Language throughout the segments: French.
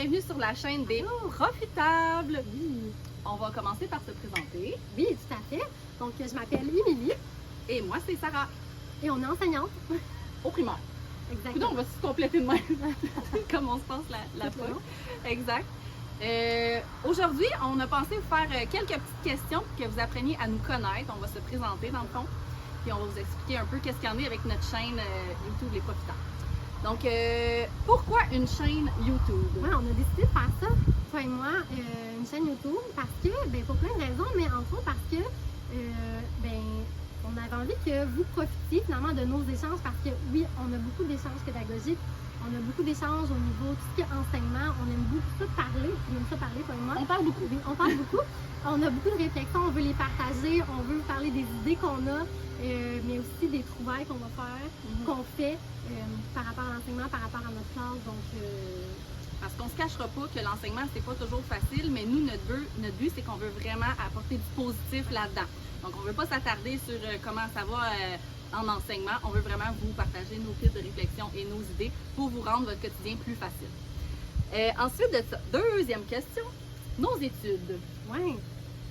bienvenue sur la chaîne des Profitables. Oui. On va commencer par se présenter. Oui, tout à fait. Donc, je m'appelle Émilie Et moi, c'est Sarah, et on est enseignante. au primaire. Exactement. Écoute, on va se compléter de même, comme on se passe la Tout fois. le long. Exact. Aujourd'hui, on a pensé vous faire quelques petites questions pour que vous appreniez à nous connaître. On va se présenter dans le fond, puis on va vous expliquer un peu qu'est-ce qu'il y en a avec notre chaîne YouTube Les Profitables. Donc, pourquoi une chaîne YouTube? Ouais, on a décidé de faire ça, toi et moi, une chaîne YouTube, parce que, ben, pour plein de raisons, mais entre autres parce que, ben, on avait envie que vous profitiez finalement de nos échanges, parce que oui, on a beaucoup d'échanges pédagogiques, on a beaucoup d'échanges au niveau de tout ce qui est enseignement, on aime beaucoup ça parler, on aime ça parler, toi et moi. On parle beaucoup. Oui, on parle beaucoup. On a beaucoup de réflexions, on veut les partager, on veut vous parler des idées qu'on a, mais aussi des trouvailles qu'on va faire, qu'on fait par rapport à l'enseignement, par rapport à notre classe. Donc, Parce qu'on se cachera pas que l'enseignement, c'est pas toujours facile, mais nous, notre but, c'est qu'on veut vraiment apporter du positif là-dedans. Donc, on veut pas s'attarder sur comment ça va en enseignement. On veut vraiment vous partager nos pistes de réflexion et nos idées pour vous rendre votre quotidien plus facile. Ensuite de ça, deuxième question, nos études. ouais,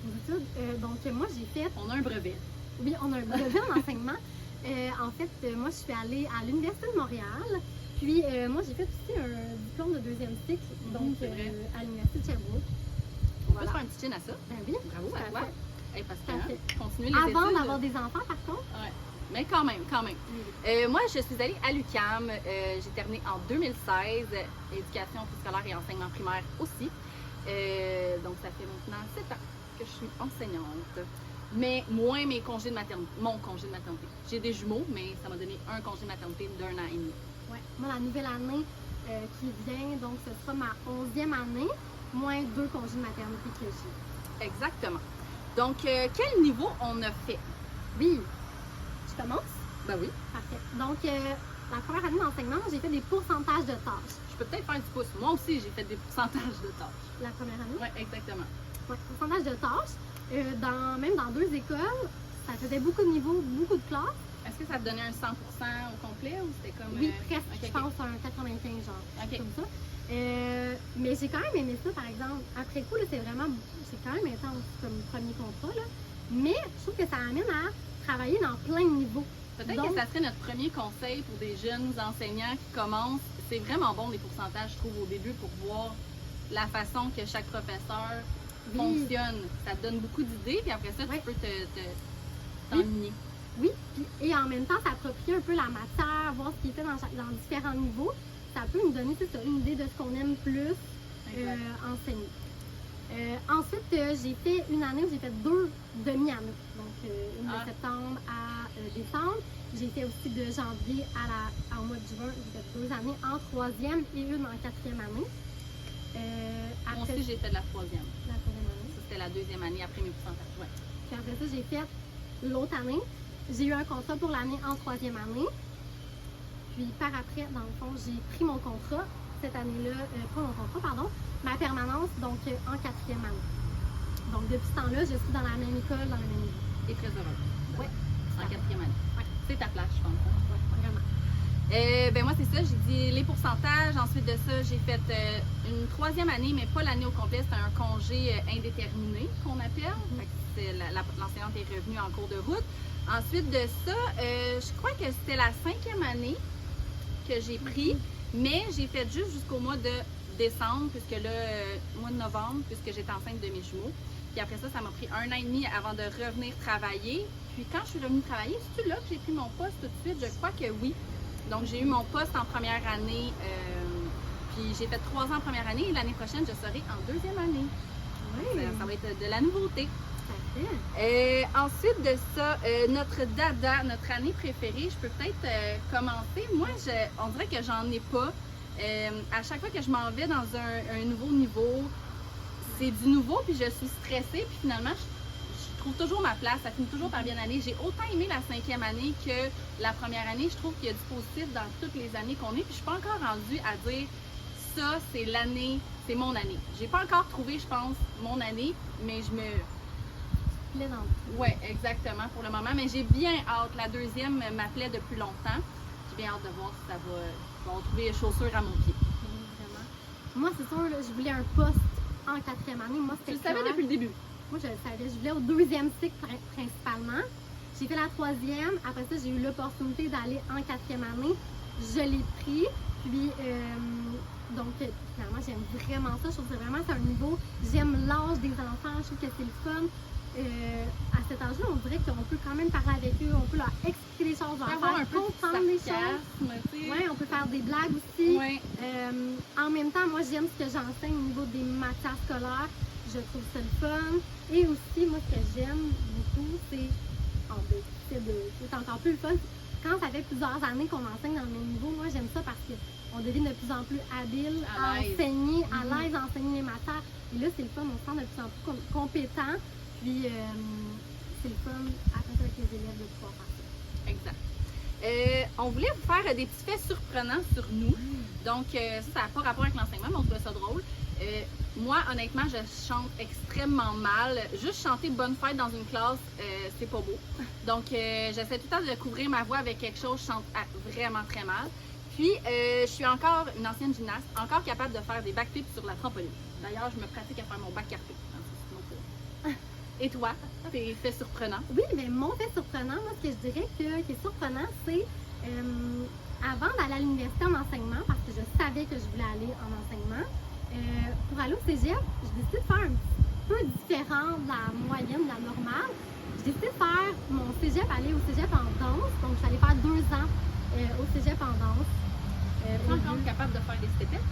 nos études. Donc, moi, j'ai fait, On a un brevet. oui, on a un brevet en enseignement. En fait, moi, je suis allée à l'Université de Montréal. Puis, moi, j'ai fait aussi un diplôme de deuxième cycle, donc c'est vrai. à l'Université de Sherbrooke. On Voilà. peut se faire un petit chin à ça. Ben oui, Bravo tout à à toi. fait. Hey, parce que, Tout à hein, fait. continuer les Avant études. d'avoir des enfants, par contre. Ouais. Mais quand même. Moi, je suis allée à l'UQAM. J'ai terminé en 2016, éducation scolaire et enseignement primaire aussi. Donc, ça fait maintenant 7 ans que je suis enseignante. Mais moins mes congés de maternité, mon congé de maternité. J'ai des jumeaux, mais ça m'a donné un congé de maternité d'1 an et demi. Ouais. Moi, la nouvelle année qui vient, donc ce sera ma 11e année, moins 2 congés de maternité que j'ai. Exactement. Donc, quel niveau on a fait? Oui, je commence? Ben oui. Parfait. Donc, la première année d'enseignement, j'ai fait des pourcentages de tâches. Je peux peut-être faire du pouce. Moi aussi, j'ai fait des pourcentages de tâches. La première année? Oui, exactement. Ouais, pourcentage de tâches. Même dans 2 écoles, ça faisait beaucoup de niveaux, beaucoup de classes. Est-ce que ça te donnait un 100% au complet ou c'était comme... Oui, presque, ok, je ok. pense, un 95 genre. Ok. Comme ça. Mais j'ai quand même aimé ça, par exemple. Après coup, là, c'est quand même intense comme premier contrat, là. Mais je trouve que ça amène à travailler dans plein de niveaux. Peut-être Donc, que ça serait notre premier conseil pour des jeunes enseignants qui commencent. C'est vraiment bon les pourcentages, je trouve, au début pour voir la façon que chaque professeur oui, fonctionne. Ça te donne beaucoup d'idées, puis après ça, Ouais. tu peux t'enligner. oui, et en même temps, s'approprier un peu la matière, voir ce qui est fait dans différents niveaux. Ça peut nous donner, c'est ça, une idée de ce qu'on aime plus Exact. enseigner. Ensuite, j'ai fait une année où j'ai fait 2 demi-années. Donc, une Ah. de septembre à décembre. J'ai fait aussi de janvier au mois de juin. J'ai fait 2 années en 3e et une en 4e année. Moi Après aussi, j'ai fait de la 3e. la 3e année. Ça, c'était la 2e année après mes pourcentages. Ouais. Puis après ça, j'ai fait l'autre année. J'ai eu un contrat pour l'année en 3e année. Puis par après, dans le fond, j'ai pris mon contrat cette année-là, pas mon contrat, pardon, ma permanence, donc en 4e année. Donc depuis ce temps-là, je suis dans la même école, dans le même niveau. Et très heureuse. Ouais. En 4e année. Ouais. C'est ta place, je pense. Ouais, vraiment. Ben moi, c'est ça. J'ai dit les pourcentages. Ensuite de ça, j'ai fait une 3e année, mais pas l'année au complet. C'était un congé indéterminé qu'on appelle. Fait que l'enseignante est revenue en cours de route. Ensuite de ça, je crois que c'était la 5e année que j'ai pris, mais j'ai fait juste jusqu'au mois de décembre, puisque là, mois de novembre, puisque j'étais enceinte de mes jumeaux. Puis après ça, ça m'a pris 1 an et demi avant de revenir travailler. Puis quand je suis revenue travailler, c'est là que j'ai pris mon poste tout de suite? Je crois que oui. Donc j'ai eu mon poste en première année, puis j'ai fait 3 ans en première année et l'année prochaine, je serai en 2e année. Oui, Ça va être de la nouveauté. parfait. Ensuite de ça, notre dada, notre année préférée, je peux peut-être commencer. Moi, on dirait que j'en ai pas. À chaque fois que je m'en vais dans un nouveau niveau, c'est du nouveau, puis je suis stressée, puis finalement, je trouve toujours ma place. Ça finit toujours par bien aller. J'ai autant aimé la 5e année que la première année. Je trouve qu'il y a du positif dans toutes les années qu'on est, puis je suis pas encore rendue à dire ça, c'est l'année, c'est mon année. J'ai pas encore trouvé, je pense, mon année, mais je me... Plaisante. Oui, exactement pour le moment. Mais j'ai bien hâte. La 2e m'appelait depuis longtemps. J'ai bien hâte de voir si ça va. Je vais retrouver les chaussures à mon pied. Vraiment. Moi, c'est sûr, là, je voulais un poste en 4e année. Moi, Tu c'était le savais clair. depuis le début. Moi, je le savais. Je voulais au 2e cycle principalement. J'ai fait la 3e. Après ça, j'ai eu l'opportunité d'aller en 4e année. Je l'ai pris. Puis, donc, finalement, j'aime vraiment ça. Je trouve que vraiment, c'est un niveau. J'aime l'âge des enfants. Je trouve que c'est le fun. À cet âge-là, on dirait qu'on peut quand même parler avec eux. On peut leur expliquer les choses, leur Avoir un faire peu de comprendre les choses. sarcasme, tu sais. Oui, on peut faire des blagues aussi. Ouais. En même temps, moi, j'aime ce que j'enseigne au niveau des matières scolaires. Je trouve ça le fun. Et aussi, moi, ce que j'aime beaucoup, c'est encore plus le fun. Quand ça fait plusieurs années qu'on enseigne dans le même niveau, moi, j'aime ça parce qu'on devient de plus en plus habile À à l'aise. enseigner, à l'aise à enseigner les matières. Et là, c'est le fun, on se sent de plus en plus compétent. Puis, c'est le fun, après avec les élèves, de pouvoir faire ça. Exact. On voulait vous faire des petits faits surprenants sur nous. Donc, ça n'a pas rapport avec l'enseignement, mais on trouvait ça drôle. Moi, honnêtement, je chante extrêmement mal. Juste chanter Bonne fête dans une classe, c'est pas beau. Donc, j'essaie tout le temps de couvrir ma voix avec quelque chose. Je chante vraiment très mal. Puis, je suis encore une ancienne gymnaste, encore capable de faire des backflips sur la trampoline. D'ailleurs, je me pratique à faire mon back carpé. Et toi, tes faits surprenants? Oui, mais mon fait surprenant, moi, ce que je dirais qui est surprenant, c'est avant d'aller à l'université en enseignement, parce que je savais que je voulais aller en enseignement, pour aller au cégep, j'ai décidé de faire un petit peu différent de la moyenne, de la normale. J'ai décidé de faire mon cégep, aller au cégep en danse. Donc, j'allais faire 2 ans au cégep en danse. Tu es encore capable de faire des stépettes?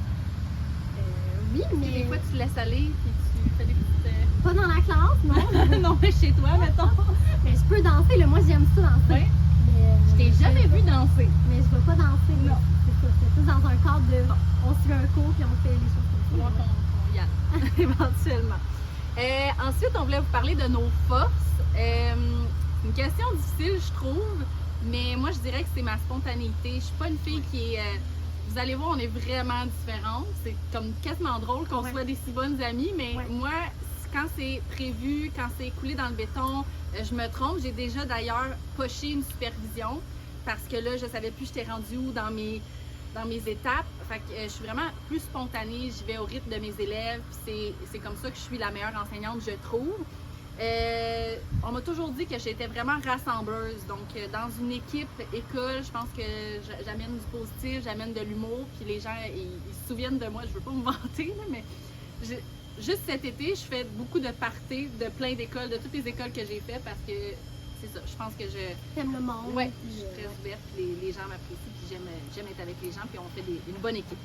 Oui, mais Des fois, tu te laisses aller puis tu fais des petites... pas dans la classe, non. non, mais chez toi, mettons. Mais je peux danser, là. Moi, j'aime ça danser. Ouais. Mais, Je t'ai jamais vu danser. Mais je ne vais pas danser. Non. C'est ça. C'est plus dans un cadre de... On suit un cours puis on fait les choses comme Moi, ça. qu'on y aille, éventuellement. Ensuite, on voulait vous parler de nos forces. Une question difficile, je trouve, mais moi, je dirais que c'est ma spontanéité. Je suis pas une fille qui est... vous allez voir, on est vraiment différentes. C'est comme quasiment drôle qu'on soit des si bonnes amies, mais moi, quand c'est prévu, quand c'est coulé dans le béton, je me trompe. J'ai déjà d'ailleurs poché une supervision parce que là, je savais plus j'étais rendue où dans mes étapes. Fait que je suis vraiment plus spontanée, j'y vais au rythme de mes élèves, puis c'est comme ça que je suis la meilleure enseignante, je trouve. On m'a toujours dit que j'étais vraiment rassembleuse. Donc, dans une équipe école, je pense que j'amène du positif, j'amène de l'humour, puis les gens, ils se souviennent de moi. Je veux pas me vanter, là, mais juste cet été, je fais beaucoup de parties de plein d'écoles, de toutes les écoles que j'ai faites, parce que c'est ça, je pense que T'aimes le monde. ouais, je suis très ouverte, puis les gens m'apprécient, puis j'aime être avec les gens, puis on fait une bonne équipe.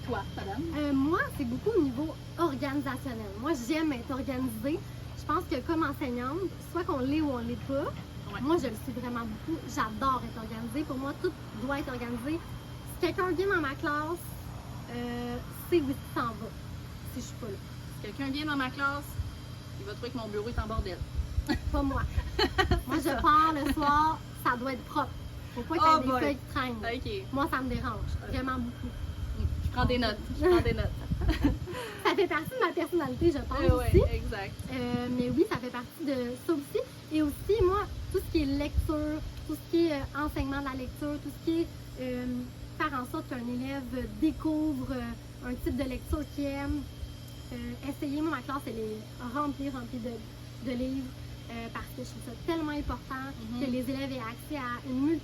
Toi, madame? Moi, c'est beaucoup au niveau organisationnel. Moi, j'aime être organisée. Je pense que comme enseignante, soit qu'on l'est ou on l'est pas, moi, je le suis vraiment beaucoup. J'adore être organisée. Pour moi, tout doit être organisé. Si quelqu'un vient dans ma classe, c'est où il s'en va, si je suis pas là. Si quelqu'un vient dans ma classe, il va trouver que mon bureau est en bordel. Pas moi. Moi, je pars le soir, ça doit être propre. Faut pas qu'il y ait des feuilles qui traînent. OK. Moi, ça me dérange vraiment beaucoup. Je prends des notes. Ça fait partie de ma personnalité, je pense Oui, aussi. exact. Mais oui, ça fait partie de ça aussi. Et aussi, moi, tout ce qui est lecture, tout ce qui est enseignement de la lecture, tout ce qui est faire en sorte qu'un élève découvre un type de lecture qu'il aime. Essayer, moi, ma classe, elle est remplie de livres. Parce que je trouve ça tellement important que les élèves aient accès à une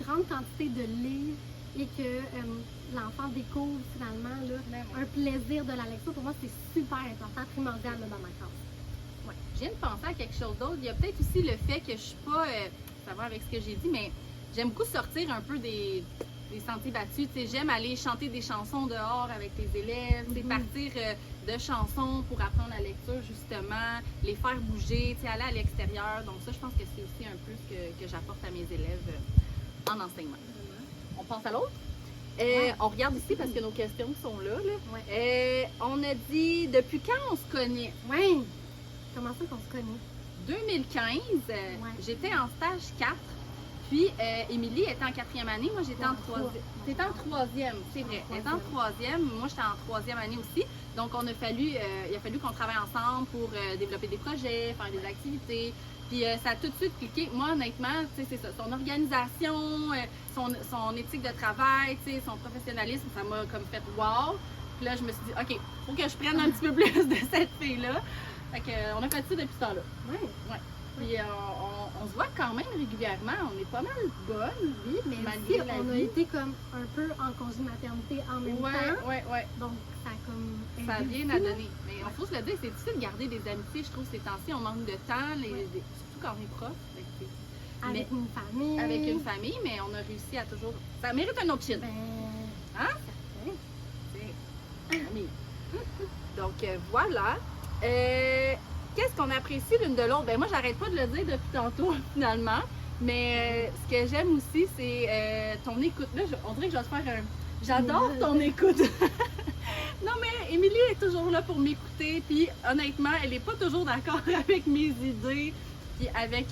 grande quantité de livres et que l'enfant découvre finalement là, un plaisir de la lecture. Pour moi, c'est super important, primordial là, dans ma classe. Ouais. Je viens de penser à quelque chose d'autre. Il y a peut-être aussi le fait que je suis pas, ça va avec ce que j'ai dit, mais j'aime beaucoup sortir un peu des sentiers battus. Tu sais, j'aime aller chanter des chansons dehors avec tes élèves, partir de chansons pour apprendre la lecture justement, les faire bouger, tu sais, aller à l'extérieur. Donc ça, je pense que c'est aussi un peu ce que j'apporte à mes élèves en enseignement. On passe à l'autre? On regarde ici parce que nos questions sont là. On a dit, depuis quand on se connaît? Oui! Comment ça qu'on se connaît? 2015, j'étais en stage 4. Puis, Émilie était en 4e année, moi j'étais en 3e. T'étais en 3e, c'est vrai. Elle était en 3e, moi j'étais en 3e année aussi. Donc, il a fallu qu'on travaille ensemble pour développer des projets, faire des activités. Puis, ça a tout de suite cliqué. Moi, honnêtement, tu sais, c'est ça. Son organisation, son éthique de travail, tu sais, son professionnalisme, ça m'a comme fait wow. Puis là, je me suis dit, OK, faut que je prenne un petit peu plus de cette fille-là. Fait qu'on a fait ça depuis ce temps-là. Ouais. Ouais. Puis on se voit quand même régulièrement. On est pas mal bonnes, Oui, mais malgré aussi, la on a vie. été comme un peu en congé de maternité en même temps. Ouais. Donc, ça a comme. Ça a aidé bien aussi, à là. donner. Mais il faut se le dire, c'est difficile de garder des amitiés, je trouve, ces temps-ci. On manque de temps, surtout quand on est prof. Fait que Avec une famille. avec une famille, mais on a réussi à toujours. Ça mérite un autre chin. Ben. Hein? certain. C'est famille. Donc voilà. Qu'est-ce qu'on apprécie l'une de l'autre? Ben moi, j'arrête pas de le dire depuis tantôt, finalement. Mais ce que j'aime aussi, c'est ton écoute. Là, on dirait que je vais te faire un. J'adore ton écoute. Non, mais Émilie est toujours là pour m'écouter. Puis honnêtement, elle n'est pas toujours d'accord avec mes idées. Puis avec.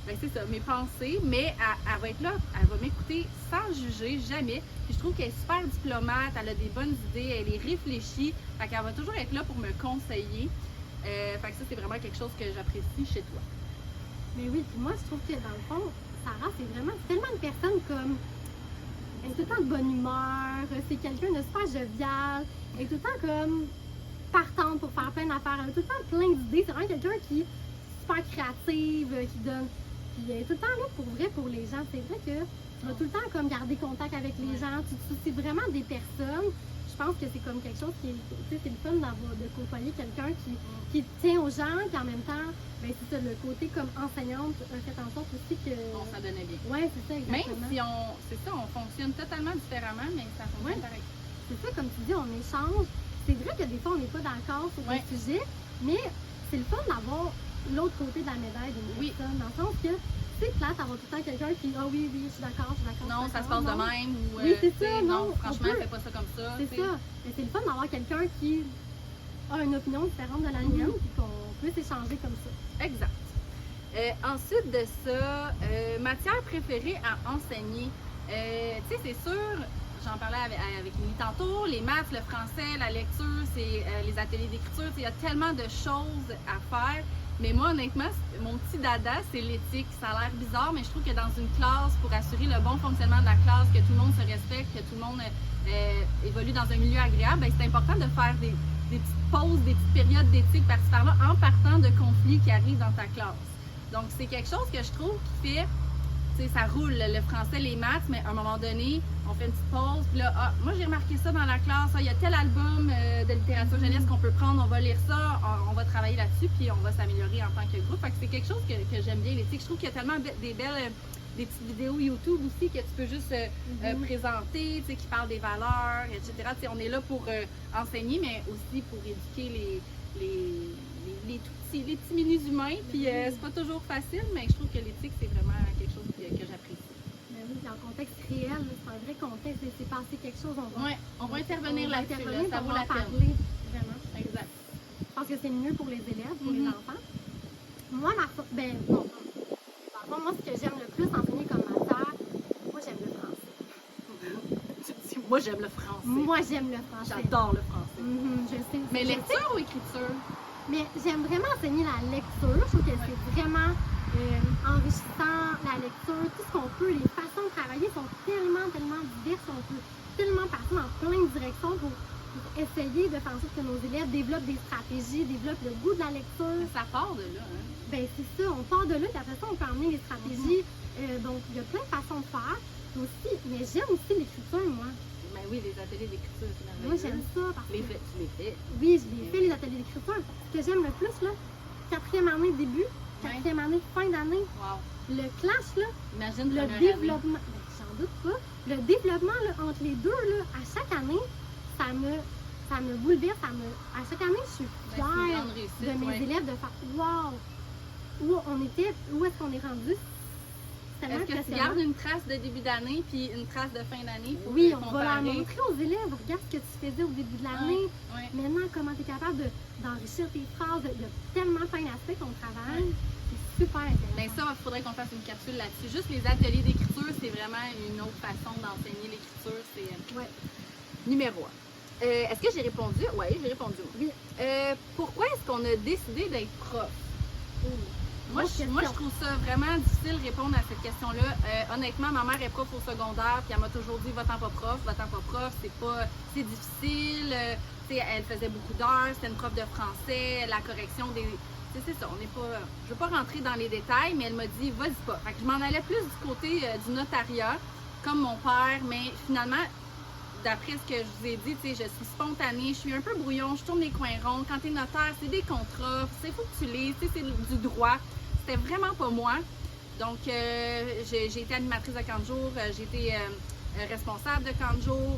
Ben c'est ça, mes pensées, mais elle va être là, elle va m'écouter sans juger, jamais. Puis je trouve qu'elle est super diplomate, elle a des bonnes idées, elle est réfléchie, fait qu'elle va toujours être là pour me conseiller. Fait que ça, c'est vraiment quelque chose que j'apprécie chez toi. Mais oui, puis moi, je trouve que dans le fond, Sarah, c'est tellement une personne comme. Elle est tout le temps de bonne humeur, c'est quelqu'un de super jovial, elle est tout le temps comme partante pour faire plein d'affaires, elle a tout le temps plein d'idées. C'est vraiment quelqu'un qui est super créative, qui donne. Puis elle est tout le temps là pour vrai pour les gens. C'est vrai que tu vas tout le temps comme garder contact avec les gens, tu te soucies vraiment des personnes. Je pense que c'est comme quelque chose qui est, tu sais, c'est le fun de côtoyer quelqu'un qui tient aux gens, puis en même temps, ben c'est ça, le côté comme enseignante a fait en sorte aussi que. On s'en donnait bien. Ouais, c'est ça, exactement. Même si on fonctionne totalement différemment, mais ça fonctionne pareil. C'est ça, comme tu dis, on échange. C'est vrai que des fois, on n'est pas d'accord sur des sujets, mais c'est le fun d'avoir l'autre côté de la médaille d'une personne, dans le sens que c'est plate d'avoir tout le temps quelqu'un qui ah oui, je suis d'accord. Non, ça se passe de même, ou oui, c'est ça, non, franchement, fais pas ça comme ça. C'est ça. Mais c'est le fun d'avoir quelqu'un qui a une opinion différente de la mienne, puis qu'on peut s'échanger comme ça. Exact. Ensuite de ça, matière préférée à enseigner. Tu sais, c'est sûr, j'en parlais avec Émilie tantôt, les maths, le français, la lecture, c'est les ateliers d'écriture, il y a tellement de choses à faire. Mais moi, honnêtement, mon petit dada, c'est l'éthique. Ça a l'air bizarre, mais je trouve que dans une classe, pour assurer le bon fonctionnement de la classe, que tout le monde se respecte, que tout le monde évolue dans un milieu agréable, ben, c'est important de faire des petites pauses, des petites périodes d'éthique par-ci par-là en partant de conflits qui arrivent dans ta classe. Donc, c'est quelque chose que je trouve qui fait, tu sais, ça roule, le français, les maths, mais à un moment donné, on fait une petite pause, puis là, moi j'ai remarqué ça dans la classe, il y a tel album de littérature jeunesse qu'on peut prendre, on va lire ça, on va travailler là-dessus, puis on va s'améliorer en tant que groupe. Fait que c'est quelque chose que j'aime bien, l'éthique. Je trouve qu'il y a tellement des belles, des petites vidéos YouTube aussi que tu peux juste présenter, tu sais, qui parlent des valeurs, etc. Tu sais, on est là pour enseigner, mais aussi pour éduquer les petits minus humains, puis c'est pas toujours facile, mais je trouve que l'éthique, c'est vraiment quelque chose que j'apprécie. Mais oui, dans le contexte réel, c'est un vrai contexte, c'est passé quelque chose, on va intervenir là-dessus, ça vaut la peine. Parler, vraiment. Exact. Je pense que c'est mieux pour les élèves, pour les enfants. Moi, non. Dans le fond, moi, ce que j'aime le plus enseigner comme matière, moi, j'aime le français. Moi, j'aime le français. Moi, j'aime le français. J'adore le français. Je sais. Mais lecture ou écriture? Mais j'aime vraiment enseigner la lecture. Je trouve que c'est vraiment enrichissant, la lecture, tout ce qu'on peut. Les façons de travailler sont tellement diverses. On peut tellement partir dans plein de directions pour essayer de faire en sorte que nos élèves développent des stratégies, développent le goût de la lecture. Ça part de là, hein? Ben c'est ça, on part de là, puis après ça, on peut emmener les stratégies. Donc, il y a plein de façons de faire. Mais j'aime aussi l'écriture, moi. Ben oui, les ateliers d'écriture, finalement. Moi, j'aime ça. Parce que... Tu les fais? Oui, je les fais, les ateliers d'écriture. Ce que j'aime le plus, là, 4e année début, 4e année fin d'année. Wow. Le clash, là, imagine le développement, ben, j'en doute pas, le développement là, entre les deux, là, à chaque année, ça me bouleverse. À chaque année, je suis fière de mes élèves de faire wow! Où est-ce qu'on est rendu? Est-ce que tu gardes une trace de début d'année puis une trace de fin d'année? Oui, on va la montrer aux élèves. Regarde ce que tu faisais au début de l'année. Ouais. Maintenant, comment tu es capable d'enrichir tes phrases. Il y a tellement plein d'aspects qu'on travaille. C'est super intéressant. Ben ça, il faudrait qu'on fasse une capsule là-dessus. Juste les ateliers d'écriture, c'est vraiment une autre façon d'enseigner l'écriture. C'est numéro 1. Est-ce que j'ai répondu? Oui, j'ai répondu. Oui. Pourquoi est-ce qu'on a décidé d'être prof? Moi, je trouve ça vraiment difficile de répondre à cette question-là. Honnêtement, ma mère est prof au secondaire, puis elle m'a toujours dit va-t'en pas prof, c'est difficile. Elle faisait beaucoup d'heures, c'était une prof de français, la correction des. C'est ça, on n'est pas. Je veux pas rentrer dans les détails, mais elle m'a dit vas-y pas. Fait que je m'en allais plus du côté du notariat, comme mon père, mais finalement, d'après ce que je vous ai dit, je suis spontanée, je suis un peu brouillon, je tourne les coins ronds. Quand tu es notaire, c'est des contrats, il faut que tu lises, c'est du droit. C'était vraiment pas moi. Donc, j'ai été animatrice de camp de jour, j'ai été responsable de camp de jour,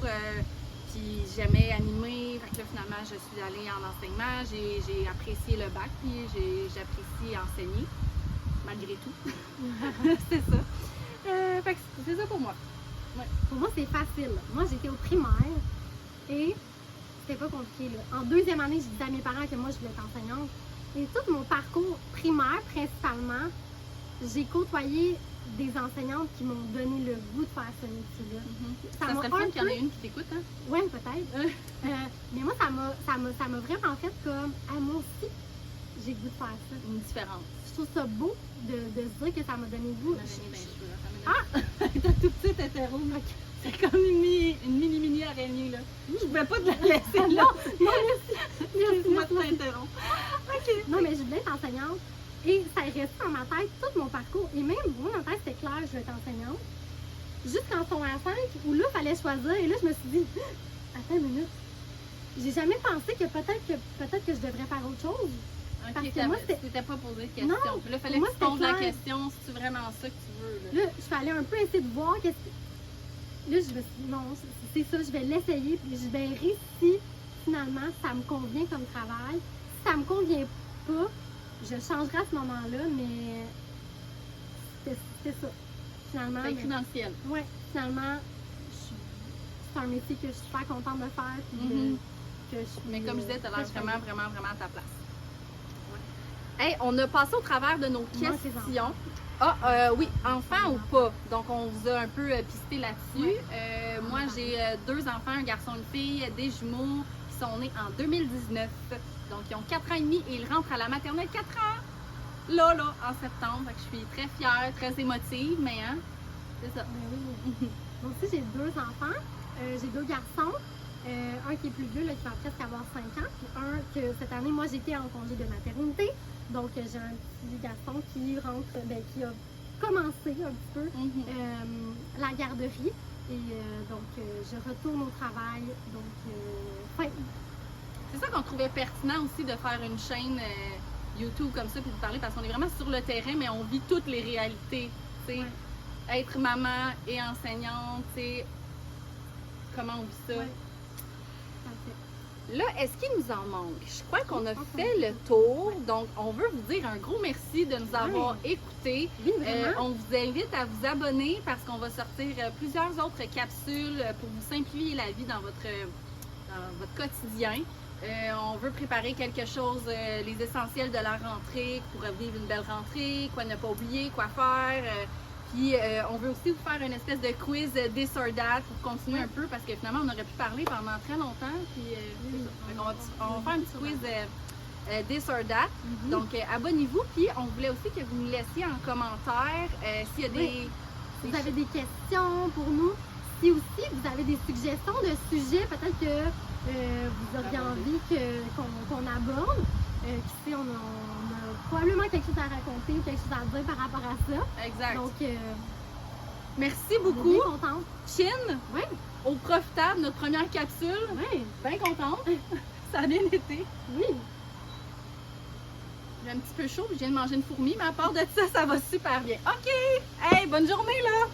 puis j'aimais animer. Fait que là, finalement, je suis allée en enseignement, j'ai apprécié le bac, puis j'apprécie enseigner, malgré tout. C'est ça. Fait que c'est ça pour moi. Ouais. Pour moi, c'est facile. Moi, j'étais au primaire et c'était pas compliqué. Là. En deuxième année, je disais à mes parents que moi, je voulais être enseignante. Et tout mon parcours primaire, principalement, j'ai côtoyé des enseignantes qui m'ont donné le goût de faire ce métier-là. Ça serait le fun qu'il y en ait une qui t'écoute, hein? Oui, peut-être. Mais moi, ça m'a vraiment fait comme, moi aussi, j'ai le goût de faire ça. Une différence. Je trouve ça beau de se dire que ça m'a donné le goût. T'as tout petit hétéro. C'est comme une mini araignée, là. Je voulais pas te la laisser là. Non, Laisse-moi t'interrompre. OK. Non, mais je voulais être enseignante. Et ça est resté dans ma tête tout mon parcours. Et même, moi, dans ma tête, c'était clair, je veux être enseignante. Jusqu'en secondaire 5, où là, il fallait choisir. Et là, je me suis dit, attends une minute. J'ai jamais pensé que peut-être que je devrais faire autre chose. Parce que moi, tu t'étais pas posé de question. Non, puis là, il fallait que tu poses la question si c'est vraiment ça que tu veux. Là, je fallais un peu essayer de voir qu'est-ce que. Là, je me suis dit, non, c'est ça, je vais l'essayer, puis je verrai si finalement ça me convient comme travail. Si ça me convient pas, je changerai à ce moment-là, mais c'était ça. Finalement. C'est écrit dans le ciel. Oui, finalement, c'est un métier que je suis super contente de faire. Puis mais comme je disais, tu as l'air vraiment, vraiment, vraiment à ta place. Hey, on a passé au travers de nos questions. Oui, enfant ou pas? Donc, on vous a un peu pisté là-dessus. Moi, j'ai 2 enfants, un garçon et une fille, des jumeaux qui sont nés en 2019. Donc, ils ont 4 ans et demi et ils rentrent à la maternelle 4 ans. Là, en septembre. Fait que je suis très fière, très émotive, mais hein, c'est ça. Oui. Moi aussi, j'ai 2 enfants. J'ai 2 garçons. Un qui est plus vieux, là, qui va presque avoir 5 ans. Puis un que cette année, moi, j'étais en congé de maternité. Donc, j'ai un petit garçon qui rentre, qui a commencé un petit peu la garderie. Et donc, je retourne au travail. Donc, c'est ça qu'on trouvait pertinent aussi de faire une chaîne YouTube comme ça, puis de parler, parce qu'on est vraiment sur le terrain, mais on vit toutes les réalités. Être maman et enseignante, comment on vit ça. Là, est-ce qu'il nous en manque? Je crois qu'on a fait le tour. Donc, on veut vous dire un gros merci de nous avoir écoutés. Oui, on vous invite à vous abonner parce qu'on va sortir plusieurs autres capsules pour vous simplifier la vie dans votre quotidien. On veut préparer quelque chose, les essentiels de la rentrée pour vivre une belle rentrée, quoi ne pas oublier, quoi faire. Puis on veut aussi vous faire une espèce de quiz this or that pour continuer un peu parce que finalement on aurait pu parler pendant très longtemps. Puis on va faire un petit quiz this or that. Donc abonnez-vous. Puis on voulait aussi que vous nous laissiez en commentaire s'il y a des. Si vous avez des questions pour nous. Si aussi vous avez des suggestions de sujets, peut-être que vous auriez envie qu'on aborde. Qui sait, on a probablement quelque chose à raconter ou quelque chose à dire par rapport à ça. Exact. Donc, merci beaucoup. Bien contente. Chin, oui. Au Profitable, notre première capsule. Oui. Bien contente. Ça a bien été. Oui. J'ai un petit peu chaud, je viens de manger une fourmi, mais à part de ça, ça va super bien. OK! Hey, bonne journée là!